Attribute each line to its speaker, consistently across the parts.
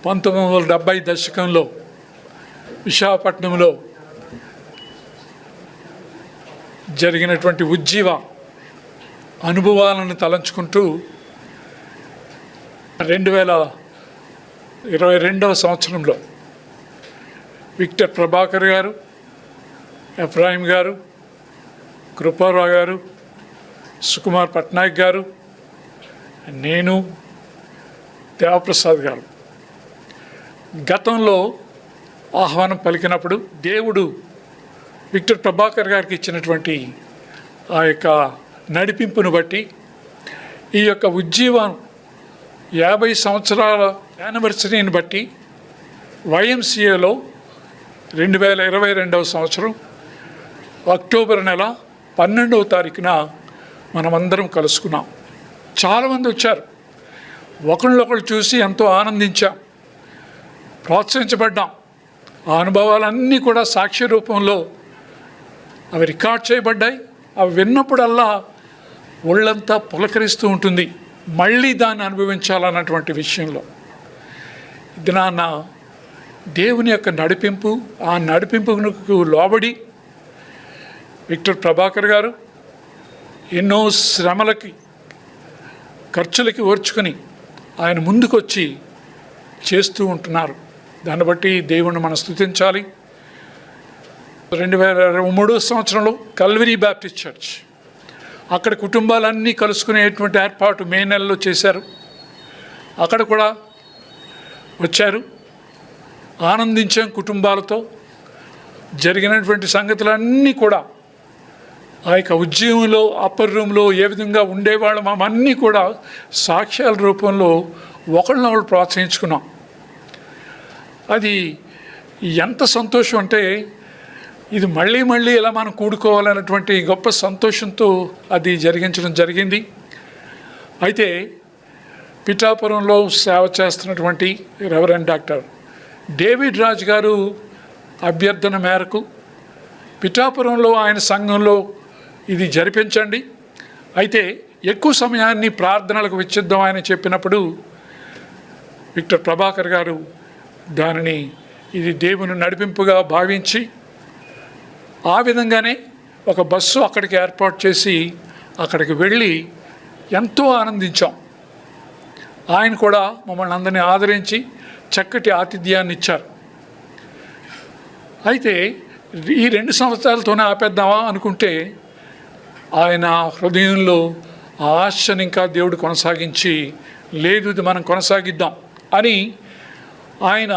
Speaker 1: 1970 దశకంలో విశాఖపట్నంలో జరిగినటువంటి ఉజ్జీవ అనుభవాలను తలంచుకుంటూ 2022వ సంవత్సరంలో విక్టర్ ప్రభాకర్ గారు, ఎఫ్రాయిం గారు, కృపారావు గారు, సుకుమార్ పట్నాయక్ గారు, నేను, దేవప్రసాద్ గారు గతంలో ఆహ్వానం పలికినప్పుడు దేవుడు విక్టర్ ప్రభాకర్ గారికి ఇచ్చినటువంటి ఆ యొక్క నడిపింపును బట్టి ఈ యొక్క ఉజ్జీవం 50 సంవత్సరాల యానివర్సరీని బట్టి YMCAలో 2022వ సంవత్సరం అక్టోబర్ నెల 12వ తారీఖున మనమందరం కలుసుకున్నాం. చాలామంది వచ్చారు. ఒకళ్ళొకళ్ళు చూసి ఎంతో ఆనందించాం, ప్రోత్సహించబడ్డాం. ఆ అనుభవాలన్నీ కూడా సాక్ష్య రూపంలో అవి రికార్డ్ చేయబడ్డాయి. అవి విన్నప్పుడల్లా ఒళ్ళంతా పులకరిస్తూ ఉంటుంది మళ్ళీ దాన్ని అనుభవించాలన్నటువంటి విషయంలో. ఇది నా దేవుని యొక్క నడిపింపు. ఆ నడిపింపుకు లోబడి విక్టర్ ప్రభాకర్ గారు ఎన్నో శ్రమలకి ఖర్చులకి ఓర్చుకొని ఆయన ముందుకొచ్చి చేస్తూ ఉంటున్నారు. దాన్ని బట్టి దేవుణ్ణి మనం స్తుతించాలి. 2023 సంవత్సరంలో కల్వరీ బ్యాప్టిస్ట్ చర్చ్ అక్కడ కుటుంబాలన్నీ కలుసుకునేటువంటి ఏర్పాటు మే నెలలో చేశారు. అక్కడ కూడా వచ్చారు, ఆనందించాం. కుటుంబాలతో జరిగినటువంటి సంగతులన్నీ కూడా ఆ యొక్క ఉద్యమంలో అప్పర్ రూమ్లో ఏ విధంగా ఉండేవాళ్ళం అవన్నీ కూడా సాక్ష్యాల రూపంలో ఒకళ్ళనొకళ్ళు ప్రోత్సహించుకున్నాం. అది ఎంత సంతోషం అంటే ఇది మళ్ళీ మళ్ళీ ఇలా మనం కూడుకోవాలన్నటువంటి గొప్ప సంతోషంతో అది జరిగించడం జరిగింది. అయితే పిఠాపురంలో సేవ చేస్తున్నటువంటి రెవరెండ్ డాక్టర్ డేవిడ్ రాజ్ గారు అభ్యర్థన మేరకు పిఠాపురంలో ఆయన సంఘంలో ఇది జరిపించండి, అయితే ఎక్కువ సమయాన్ని ప్రార్థనలకు వెచ్చిద్దాం ఆయన చెప్పినప్పుడు విక్టర్ ప్రభాకర్ గారు దానిని ఇది దేవుని నడిపింపుగా భావించి ఆ విధంగానే ఒక బస్సు అక్కడికి ఏర్పాటు చేసి అక్కడికి వెళ్ళి ఎంతో ఆనందించాం. ఆయన కూడా మమ్మల్ని అందరినీ ఆదరించి చక్కటి ఆతిథ్యాన్ని ఇచ్చారు. అయితే ఈ 2 సంవత్సరాలతోనే ఆపేద్దామా అనుకుంటే ఆయన హృదయంలో ఆ ఆశని ఇంకా దేవుడు కొనసాగించి, లేదు ఇది మనం కొనసాగిద్దాం అని ఆయన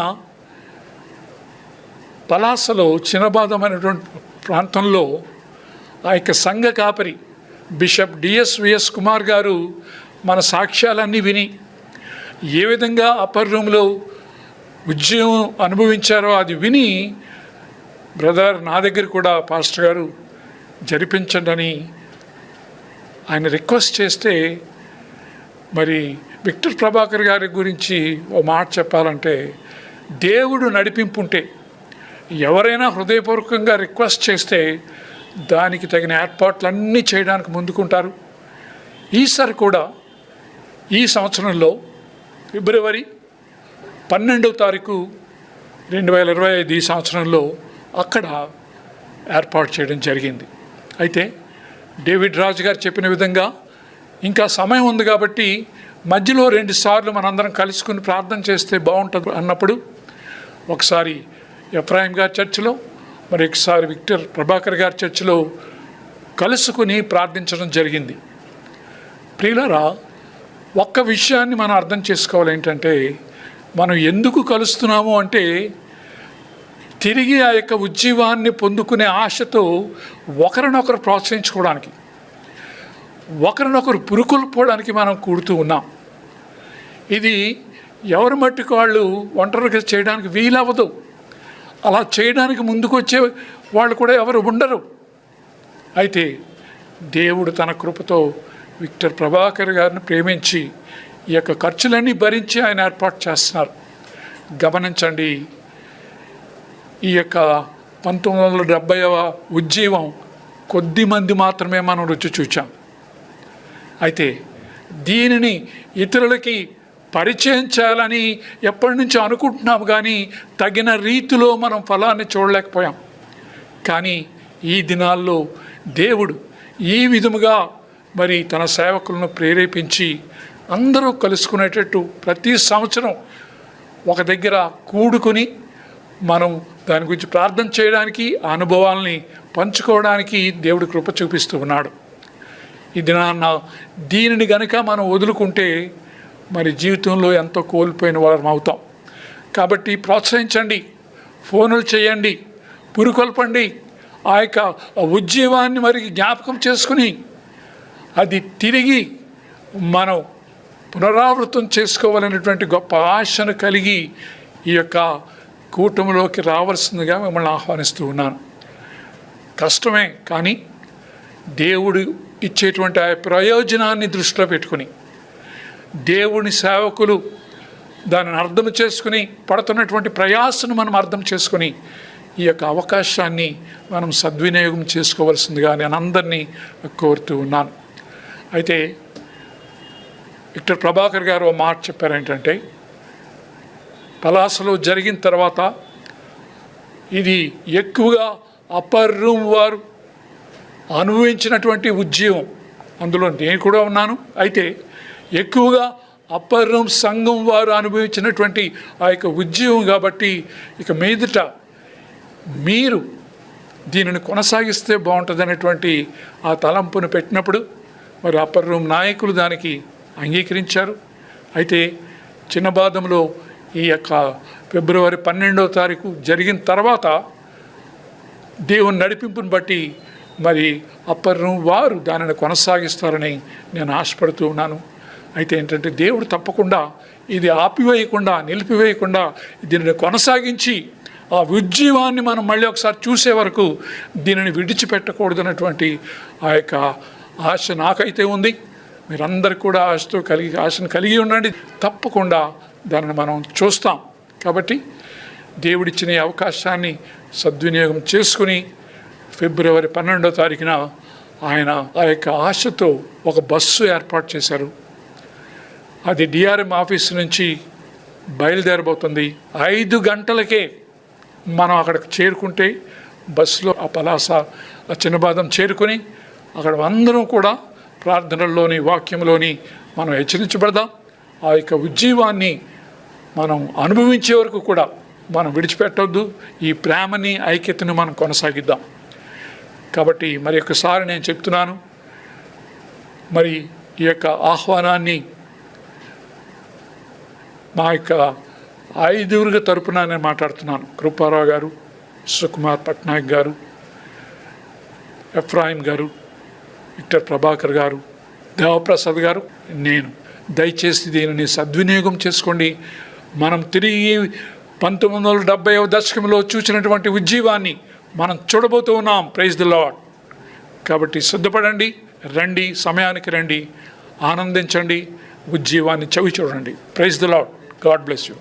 Speaker 1: పలాసలో చినబాదమైనటువంటి ప్రాంతంలో ఆ యొక్క సంఘ కాపరి బిషప్ డిఎస్విఎస్ కుమార్ గారు మన సాక్ష్యాలన్నీ విని ఏ విధంగా అప్పర్ రూమ్లో ఉద్యోగం అనుభవించారో అది విని, బ్రదర్ నా దగ్గర కూడా పాస్టర్ గారు జరిపించండి అని ఆయన రిక్వెస్ట్ చేస్తే, మరి విక్టర్ ప్రభాకర్ గారి గురించి ఓ మాట చెప్పాలంటే దేవుడు నడిపింపుంటే ఎవరైనా హృదయపూర్వకంగా రిక్వెస్ట్ చేస్తే దానికి తగిన ఏర్పాట్లన్నీ చేయడానికి ముందుకుంటారు. ఈసారి కూడా ఈ సంవత్సరంలో ఫిబ్రవరి 12వ తారీఖు 2025 ఈ సంవత్సరంలో అక్కడ ఏర్పాటు చేయడం జరిగింది. అయితే డేవిడ్ రాజు గారు చెప్పిన విధంగా ఇంకా సమయం ఉంది కాబట్టి మధ్యలో 2 సార్లు మనందరం కలుసుకుని ప్రార్థన చేస్తే బాగుంటుంది అన్నప్పుడు ఒకసారి ఎఫ్రాయిం గారి చర్చిలో, మరి ఒకసారి విక్టర్ ప్రభాకర్ గారి చర్చిలో కలుసుకుని ప్రార్థించడం జరిగింది. ప్రియులారా, ఒక్క విషయాన్ని మనం అర్థం చేసుకోవాలి. ఏంటంటే మనం ఎందుకు కలుస్తున్నాము అంటే తిరిగి ఆ యొక్క ఉజ్జీవాన్ని పొందుకునే ఆశతో ఒకరినొకరు ప్రోత్సహించుకోవడానికి, ఒకరినొకరు పురుకొల్పోవడానికి మనం కూడుతూ ఉన్నాం. ఇది ఎవరి మట్టుకు వాళ్ళు ఒంటరిగా చేయడానికి వీలవ్వదు. అలా చేయడానికి ముందుకు వచ్చే వాళ్ళు కూడా ఎవరు ఉండరు. అయితే దేవుడు తన కృపతో విక్టర్ ప్రభాకర్ గారిని ప్రేమించి ఈ యొక్క ఖర్చులన్నీ భరించి ఆయన ఏర్పాటు చేస్తున్నారు. గమనించండి, ఈ యొక్క 1970వ ఉజ్జీవం కొద్ది మంది మాత్రమే మనం రుచి చూచాం. అయితే దీనిని ఇతరులకి పరిచయం చేయాలని ఎప్పటి నుంచో అనుకుంటున్నాం, కానీ తగిన రీతిలో మనం ఫలాన్ని చూడలేకపోయాం. కానీ ఈ దినాల్లో దేవుడు ఈ విధముగా మరి తన సేవకులను ప్రేరేపించి అందరూ కలుసుకునేటట్టు ప్రతి సంవత్సరం ఒక దగ్గర కూడుకొని మనం దాని గురించి ప్రార్థన చేయడానికి, ఆ అనుభవాల్ని పంచుకోవడానికి దేవుడు కృప చూపిస్తూ ఉన్నాడు. ఈ దినాన్న దీనిని గనుక మనం వదులుకుంటే మరి జీవితంలో ఎంతో కోల్పోయిన వాళ్ళం అవుతాం. కాబట్టి ప్రోత్సహించండి, ఫోనులు చేయండి, పురుకొల్పండి. ఆ యొక్క ఉద్యమాన్ని మరి జ్ఞాపకం చేసుకుని అది తిరిగి మనం పునరావృతం చేసుకోవాలనేటువంటి గొప్ప ఆశను కలిగి ఈ యొక్క కూటమిలోకి రావాల్సిందిగా మిమ్మల్ని ఆహ్వానిస్తూ ఉన్నాను. కష్టమే, కానీ దేవుడు ఇచ్చేటువంటి ఆ ప్రయోజనాన్ని దృష్టిలో పెట్టుకుని, దేవుని సేవకులు దానిని అర్థం చేసుకుని పడుతున్నటువంటి ప్రయాసను మనం అర్థం చేసుకుని ఈ యొక్క అవకాశాన్ని మనం సద్వినియోగం చేసుకోవాల్సిందిగా నేను అందరినీ కోరుతూ ఉన్నాను. అయితే విక్టర్ ప్రభాకర్ గారు ఒక మాట చెప్పారు, ఏంటంటే పలాసలో జరిగిన తర్వాత ఇది ఎక్కువగా అప్పర్ రూమ్ వారు అనుభవించినటువంటి ఉద్యమం, అందులో నేను కూడా ఉన్నాను. అయితే ఎక్కువగా అప్పర్ రూమ్ సంఘం వారు అనుభవించినటువంటి ఆ యొక్క ఉద్యమం కాబట్టి ఇక మీదట మీరు దీనిని కొనసాగిస్తే బాగుంటుంది అనేటువంటి ఆ తలంపును పెట్టినప్పుడు మరి అప్పర్ రూమ్ నాయకులు దానికి అంగీకరించారు. అయితే చిన్నబాదంలో ఈ యొక్క ఫిబ్రవరి 12వ తారీఖు జరిగిన తర్వాత దేవుని నడిపింపుని బట్టి మరి అప్పర్ రూమ్ వారు దానిని కొనసాగిస్తారని నేను ఆశపడుతూ ఉన్నాను. అయితే ఏంటంటే దేవుడు తప్పకుండా ఇది ఆపివేయకుండా, నిలిపివేయకుండా దీనిని కొనసాగించి ఆ ఉద్యమాన్ని మనం మళ్ళీ ఒకసారి చూసే వరకు దీనిని విడిచిపెట్టకూడదు అన్నటువంటి ఆ యొక్క ఆశ నాకైతే ఉంది. మీరందరూ కూడా ఆశను కలిగి ఉండండి. తప్పకుండా దానిని మనం చూస్తాం. కాబట్టి దేవుడిచ్చిన ఈ అవకాశాన్ని సద్వినియోగం చేసుకుని ఫిబ్రవరి 12వ తారీఖున ఆయన ఆ యొక్క ఆశతో ఒక బస్సు ఏర్పాటు చేశారు. అది డిఆర్ఎం ఆఫీస్ నుంచి బయలుదేరబోతుంది. 5 గంటలకే మనం అక్కడికి చేరుకుంటే బస్సులో ఆ పలాస ఆ చిన్నబాదం చేరుకొని అక్కడ అందరం కూడా ప్రార్థనల్లోని వాక్యంలోని మనం హెచ్చరించబడదాం. ఆ యొక్క ఉజ్జీవాన్ని మనం అనుభవించే వరకు కూడా మనం విడిచిపెట్టొద్దు. ఈ ప్రేమని, ఐక్యతను మనం కొనసాగిద్దాం. కాబట్టి మరి ఒకసారి నేను చెప్తున్నాను, మరి ఈ యొక్క ఆహ్వానాన్ని మా యొక్క 5 తరపున నేను మాట్లాడుతున్నాను. కృపారావు గారు, సుకుమార్ పట్నాయక్ గారు, ఎఫ్రాయిం గారు, విక్టర్ ప్రభాకర్ గారు, దేవప్రసాద్ గారు, నేను. దయచేసి దీనిని సద్వినియోగం చేసుకోండి. మనం తిరిగి 1970వ దశకంలో చూసినటువంటి ఉజ్జీవాన్ని మనం చూడబోతూ ఉన్నాం. Praise the Lord. కాబట్టి సిద్ధపడండి, రండి, సమయానికి రండి, ఆనందించండి, ఉజ్జీవాన్ని చవి చూడండి. Praise the Lord. God bless you.